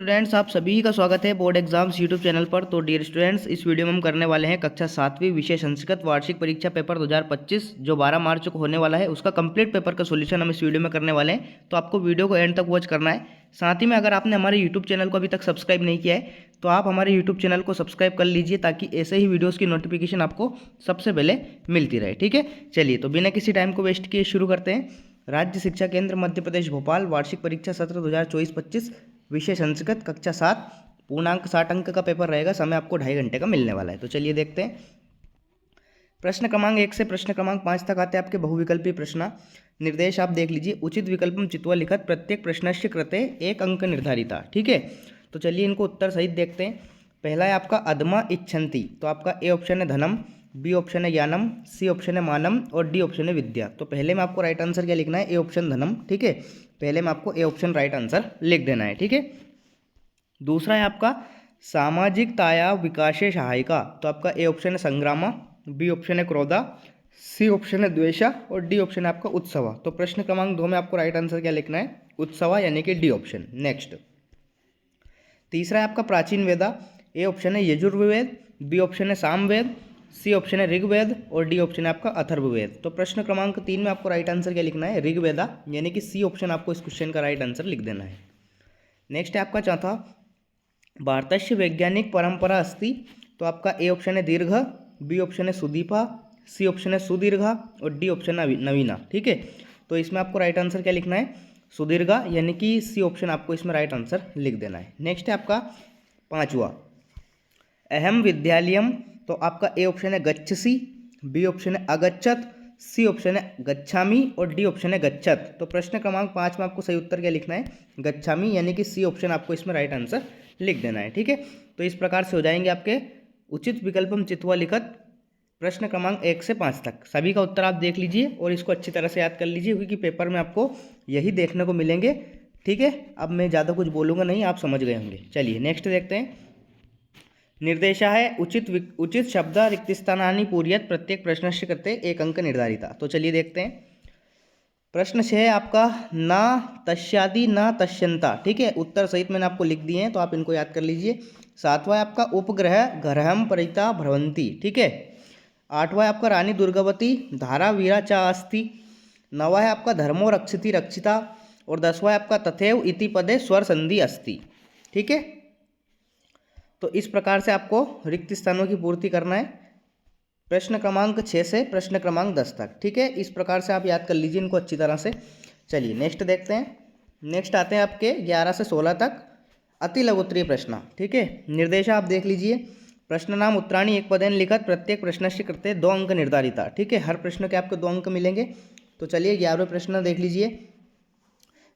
Students, आप सभी का स्वागत है बोर्ड एग्जाम्स यूट्यूब चैनल पर। तो डियर स्टूडेंट्स, इस वीडियो में हम करने वाले हैं कक्षा 7वीं विषय संस्कृत वार्षिक परीक्षा पेपर 2025 जो 12 मार्च को होने वाला है, उसका कंप्लीट पेपर का सॉल्यूशन हम इस वीडियो में करने वाले हैं। तो आपको वीडियो को एंड तक वॉच करना है। साथ ही में अगर आपने हमारे यूट्यूब चैनल को अभी तक सब्सक्राइब नहीं किया है तो आप हमारे यूट्यूब चैनल को सब्सक्राइब कर लीजिए, ताकि ऐसे ही वीडियोज़ की नोटिफिकेशन आपको सबसे पहले मिलती रहे। ठीक है, चलिए तो बिना किसी टाइम को वेस्ट किए शुरू करते हैं। राज्य शिक्षा केंद्र मध्य प्रदेश भोपाल वार्षिक परीक्षा सत्र 2024-25 विषय संस्कृत कक्षा 7 पूर्णांक 60 अंक का पेपर रहेगा। समय आपको 2.5 घंटे का मिलने वाला है। तो चलिए देखते हैं। प्रश्न क्रमांक 1 से प्रश्न क्रमांक 5 तक आते हैं आपके बहुविकल्पी प्रश्न। निर्देश आप देख लीजिए। उचित विकल्पम चित्वा लिखत प्रत्येक प्रश्नस्य कृते 1 अंक निर्धारिता। ठीक है, तो चलिए इनको उत्तर सहित देखते हैं। पहला है आपका अधमा इच्छन्ति, तो आपका ए ऑप्शन है धनम, बी ऑप्शन है ज्ञानम, सी ऑप्शन है मानम और डी ऑप्शन है विद्या। तो पहले में आपको राइट आंसर क्या लिखना है? ए ऑप्शन धनम। ठीक है, पहले में आपको ए ऑप्शन राइट आंसर लिख देना है। ठीक है, दूसरा है आपका सामाजिकताया विकासे सहायिका, तो आपका ए ऑप्शन है संग्रामा, बी ऑप्शन है क्रोधा, सी ऑप्शन है द्वेषा और डी ऑप्शन है आपका उत्सवा। तो प्रश्न क्रमांक 2 में आपको राइट आंसर क्या लिखना है? उत्सवा, यानी कि डी ऑप्शन। नेक्स्ट, तीसरा है आपका प्राचीन वेदा। ए ऑप्शन है यजुर्वेद, बी ऑप्शन है सामवेद, सी ऑप्शन है ऋग्वेद और डी ऑप्शन है आपका अथर्ववेद। तो प्रश्न क्रमांक 3 में आपको राइट आंसर क्या लिखना है? ऋग्वेदा, यानी कि सी ऑप्शन आपको इस क्वेश्चन का राइट आंसर लिख देना है। नेक्स्ट है आपका चौथा, भारतस्य वैज्ञानिक परंपरा अस्ति, तो आपका ए ऑप्शन है दीर्घ, बी ऑप्शन है सुदीपा, सी ऑप्शन है सुदीर्घा और डी ऑप्शन है नवीना। ठीक है, तो इसमें आपको राइट आंसर क्या लिखना है? सुदीर्घा, यानी कि सी ऑप्शन आपको इसमें राइट आंसर लिख देना है। नेक्स्ट है आपका पांचवा, अहम विद्यालयम, तो आपका ए ऑप्शन है गच्छसि, बी ऑप्शन है अगच्छत, सी ऑप्शन है गच्छामी और डी ऑप्शन है गच्छत। तो प्रश्न क्रमांक 5 में आपको सही उत्तर क्या लिखना है? गच्छामी, यानी कि सी ऑप्शन आपको इसमें राइट आंसर लिख देना है। ठीक है, तो इस प्रकार से हो जाएंगे आपके उचित विकल्पम चित्वा लिखत प्रश्न क्रमांक 1 से 5 तक। सभी का उत्तर आप देख लीजिए और इसको अच्छी तरह से याद कर लीजिए, क्योंकि पेपर में आपको यही देखने को मिलेंगे। ठीक है, अब मैं ज़्यादा कुछ बोलूँगा नहीं, आप समझ गए होंगे। चलिए नेक्स्ट देखते हैं। निर्देशा है उचित शब्द रिक्तस्थानानि पूर्यत प्रत्येक प्रश्नस्य कृते 1 अंक निर्धारिता। तो चलिए देखते हैं। प्रश्न 6 है आपका ना तस्यादि ना तस्यंता। ठीक है, उत्तर सहित मैंने आपको लिख दिए हैं, तो आप इनको याद कर लीजिए। 7वां है आपका उपग्रह ग्रहम परिता भ्रवंती। ठीक है, 8वां है आपका रानी दुर्गावती धारा वीरा चा अस्ति। 9वां है आपका धर्मो रक्षिति रक्षिता और 10वां है आपका तथैव इति पदे स्वर संधि अस्ति। ठीक है, तो इस प्रकार से आपको रिक्त स्थानों की पूर्ति करना है प्रश्न क्रमांक 6 से प्रश्न क्रमांक 10 तक। ठीक है, इस प्रकार से आप याद कर लीजिए इनको अच्छी तरह से। चलिए नेक्स्ट देखते हैं। नेक्स्ट आते हैं आपके 11 से 16 तक अति लघुत्तरीय प्रश्न। ठीक है, निर्देश आप देख लीजिए। प्रश्न नाम उत्तराणी एक पदेन लिखत प्रत्येक प्रश्नस्य कृते 2 अंक निर्धारिता। ठीक है, हर प्रश्न के आपको 2 अंक मिलेंगे। तो चलिए 11वें प्रश्न देख लीजिए।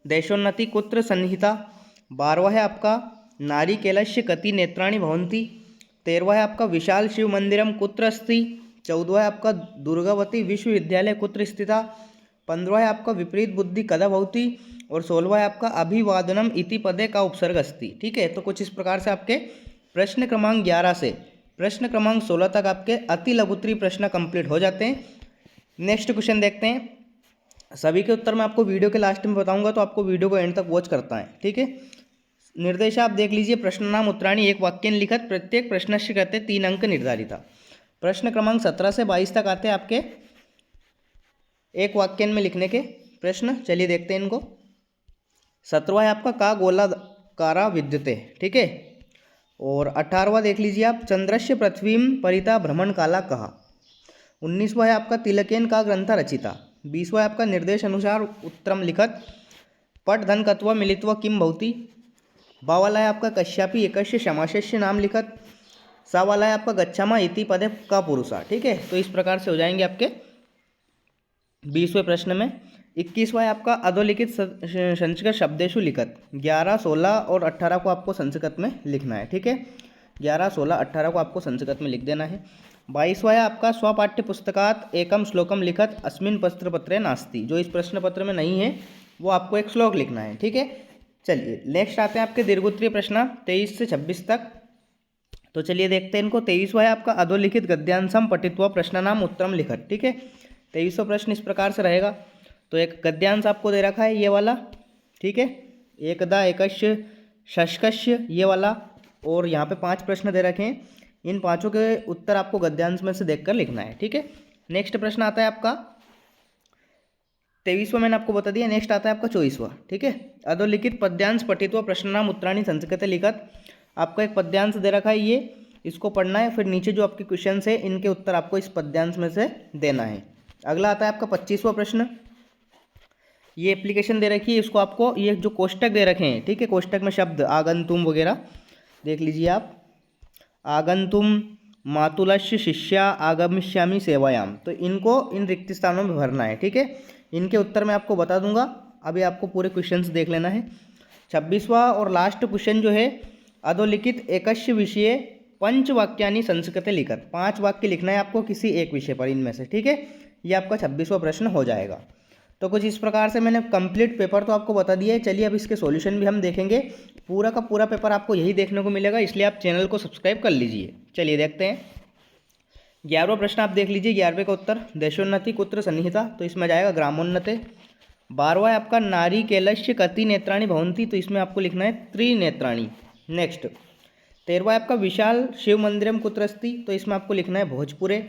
देशोन्नति कुत्र सन्निहिता। 12वां है आपका नारिकेलस्य कति नेत्राणि भवन्ति। 13वां है आपका विशाल शिव मंदिरम कुत्र अस्ति। 14वां है आपका दुर्गावती विश्वविद्यालय कुत्र स्थिता। 15वां है आपका विपरीत बुद्धि कदा भवति और 16वां है आपका अभिवादनम इति पदे का उपसर्ग अस्ति। ठीक है, तो कुछ इस प्रकार से आपके प्रश्न क्रमांक 11 से प्रश्न क्रमांक 16 तक आपके अति लघुत्तरीय प्रश्न कंप्लीट हो जाते हैं। नेक्स्ट क्वेश्चन देखते हैं। सभी के उत्तर मैं आपको वीडियो के लास्ट में बताऊंगा, तो आपको वीडियो को एंड तक वॉच करता है। ठीक है, निर्देश आप देख लीजिए। प्रश्न नाम उत्तराणी एक वाक्य लिखत प्रत्येक प्रश्नस्य कहते 3 अंक निर्धारिता। प्रश्न क्रमांक 17 से 22 तक आते हैं आपके एक वाक्य में लिखने के प्रश्न। चलिए देखते हैं इनको। 17वां है आपका का गोलाकारा विद्यते। ठीक है, और 18वां देख लीजिए आप चंद्रस्य पृथ्वी परिता भ्रमण काला कहा। 19वां है आपका तिलकेन का ग्रंथ रचिता। 20वां है आपका निर्देश अनुसार उत्तरम लिखत पट धन कत्वा मिलित्वा किम भवति। 22वां वाला है आपका कश्यापि एकस्य समासस्य नाम लिखत। 7वां वाला है आपका गच्छामा इति पदे का पुरुषा। ठीक है, तो इस प्रकार से हो जाएंगे आपके 20वें प्रश्न में। 21वां है आपका अधोलिखित संस्कृत शब्देशु लिखत। 11, 16 और 18 को आपको संस्कृत में लिखना है। ठीक है, 11, 16, 18 को आपको संस्कृत में लिख देना है। 22वां है आपका स्वपाठ्य पुस्तकात एकम श्लोकम लिखत अस्मिन पत्र पत्रे नास्ति। जो इस प्रश्न पत्र में नहीं है वो आपको एक श्लोक लिखना है। ठीक है, चलिए नेक्स्ट आते हैं आपके दीर्घोत्तरीय प्रश्न 23 से 26 तक। तो चलिए देखते हैं इनको। 23वां है आपका अधोलिखित गद्यांशम पठित्वा प्रश्न नाम उत्तरम लिखत। ठीक है, 23वां प्रश्न इस प्रकार से रहेगा। तो एक गद्यांश आपको दे रखा है ये वाला। ठीक है, एकदा एकस्य शशकस्य ये वाला, और यहाँ पे 5 प्रश्न दे रखे हैं। इन पांचों के उत्तर आपको गद्यांश में से देखकर लिखना है, ठीक है। नेक्स्ट प्रश्न आता है आपका 23वां, मैंने आपको बता दिया। नेक्स्ट आता है आपका 24वां, ठीक है। अधोलिखित पद्यांश पठित्वा प्रश्नानाम उत्तराणि संस्कृते लिखत। आपका एक पद्यांश दे रखा है, ये इसको पढ़ना है, फिर नीचे जो आपके क्वेश्चन है इनके उत्तर आपको इस पद्यांश में से देना है। अगला आता है आपका 25वां प्रश्न। ये एप्लीकेशन दे रखी है, इसको आपको ये जो कोष्टक दे रखे हैं, ठीक है, कोष्टक में शब्द आगंतुम वगैरह देख लीजिए आप। आगंतुम मातुलस्य शिष्या आगमिष्यामि सेवायाम, तो इनको इन रिक्त स्थानों में भरना है, ठीक है। इनके उत्तर मैं आपको बता दूंगा, अभी आपको पूरे क्वेश्चंस देख लेना है। 26वां और लास्ट क्वेश्चन जो है, अधोलिखित एकस्य विषये पंचवाक्यानि संस्कृते लिखत। 5 वाक्य लिखना है आपको किसी एक विषय पर इनमें से, ठीक है। ये आपका 26वां प्रश्न हो जाएगा। तो कुछ इस प्रकार से मैंने कंप्लीट पेपर तो आपको बता दिया है। चलिए अब इसके सॉल्यूशन भी हम देखेंगे। पूरा का पूरा पेपर आपको यही देखने को मिलेगा, इसलिए आप चैनल को सब्सक्राइब कर लीजिए। चलिए देखते हैं। 11वां प्रश्न आप देख लीजिए। 11वें का उत्तर देशोन्नति कुत्र सन्निहिता, तो इसमें जाएगा ग्रामोन्नते। 12वां है आपका नारी केलस्य कति नेत्राणि भवन्ति, तो इसमें आपको लिखना है त्रिनेत्राणि। नेक्स्ट 13वां है आपका विशाल शिव मंदिरम कुत्र अस्ति, तो इसमें आपको लिखना है भोजपुरे।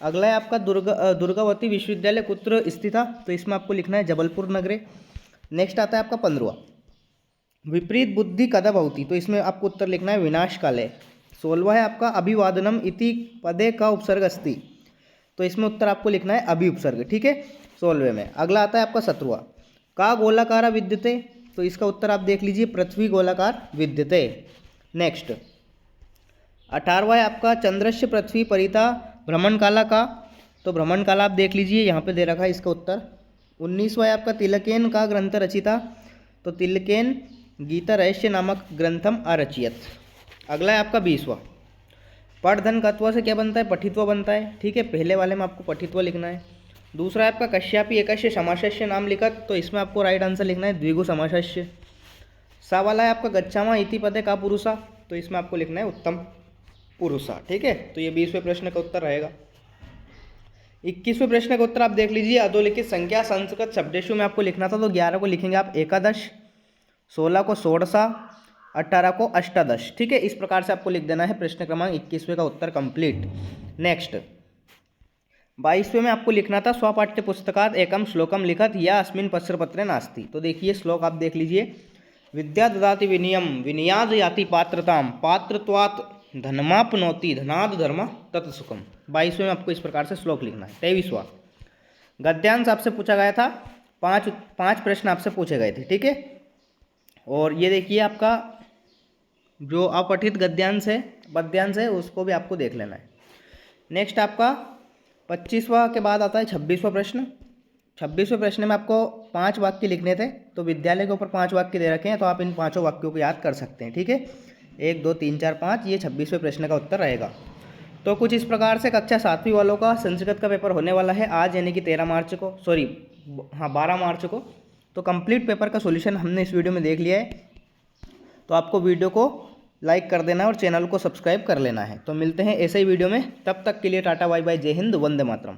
अगला है आपका दुर्गावती विश्वविद्यालय कुत्र स्थिता, तो इसमें आपको लिखना है जबलपुर नगरे। नेक्स्ट आता है आपका 15वां विपरीत बुद्धि कदा भवति, तो इसमें आपको उत्तर लिखना है विनाश काले। 16वां है आपका अभिवादनम इति पदे का उपसर्ग अस्ति, तो इसमें उत्तर आपको लिखना है अभि उपसर्ग, ठीक है, 16वें में। अगला आता है आपका 17वां का गोलाकार विद्यते, तो इसका उत्तर आप देख लीजिए पृथ्वी गोलाकार विद्यते। नेक्स्ट 18वां है आपका चंद्रस्य पृथ्वी परिता भ्रमण काला का, तो भ्रमण काला आप देख लीजिए, यहाँ पे दे रखा है इसका उत्तर। 19वां है आपका तिलकेन का ग्रंथ रचिता, तो तिलकेन गीता रहस्य नामक ग्रंथम अरचियत। अगला है आपका 20वां पठधन कत्वा से क्या बनता है, पठित्वा बनता है, ठीक है। पहले वाले में आपको पठित्वा लिखना है। दूसरा है आपका कश्यापि एकस्य समासस्य नाम लिखत, तो इसमें आपको राइट आंसर लिखना है द्विगु समासस्य। सा वाला है आपका गच्छामा इति पदे का पुरुषा, तो इसमें आपको लिखना है उत्तम पुरुषा, ठीक है। तो ये 20वें प्रश्न का उत्तर रहेगा। 21वें प्रश्न का उत्तर आप देख लीजिए। अधोलिखित संख्या संस्कृत शब्देशु में आपको लिखना था, तो 11 को लिखेंगे आप एकादश, 16 को षोडशा, 18 को अष्टादश, ठीक है। इस प्रकार से आपको लिख देना है। प्रश्न क्रमांक 21वें का उत्तर कंप्लीट। नेक्स्ट 22वें में आपको लिखना था स्वपाठ्य पुस्तकात एकम श्लोकम लिखत या अस्मिन पत्रपत्रे नास्ति, तो देखिए श्लोक आप देख लीजिए। विद्या ददाति विनियम विनियाद याति पात्रताम पात्रत्वात् धनमापनोति धनाद धर्म तत्सुखम। 22वें में आपको इस प्रकार से श्लोक लिखना है। 23वां गद्यांश आपसे पूछा गया था, पांच प्रश्न आपसे पूछे गए थे, ठीक है। और ये देखिए आपका जो अपठित गद्यांश है पद्यांश है उसको भी आपको देख लेना है। नेक्स्ट आपका 25वां के बाद आता है 26वां प्रश्न। 26वें प्रश्न में आपको 5 वाक्य लिखने थे, तो विद्यालय के ऊपर 5 वाक्य दे रखे हैं, तो आप इन 5 वाक्यों को याद कर सकते हैं, ठीक है। 1 2 3 4 5 ये 26वें प्रश्न का उत्तर रहेगा। तो कुछ इस प्रकार से कक्षा 7वीं वालों का संस्कृत का पेपर होने वाला है आज, यानी कि 12 मार्च को। तो कंप्लीट पेपर का सॉल्यूशन हमने इस वीडियो में देख लिया है। तो आपको वीडियो को लाइक कर देना है और चैनल को सब्सक्राइब कर लेना है। तो मिलते हैं ऐसे ही वीडियो में, तब तक के लिए टाटा बाय बाय, जय हिंद, वंदे मातरम।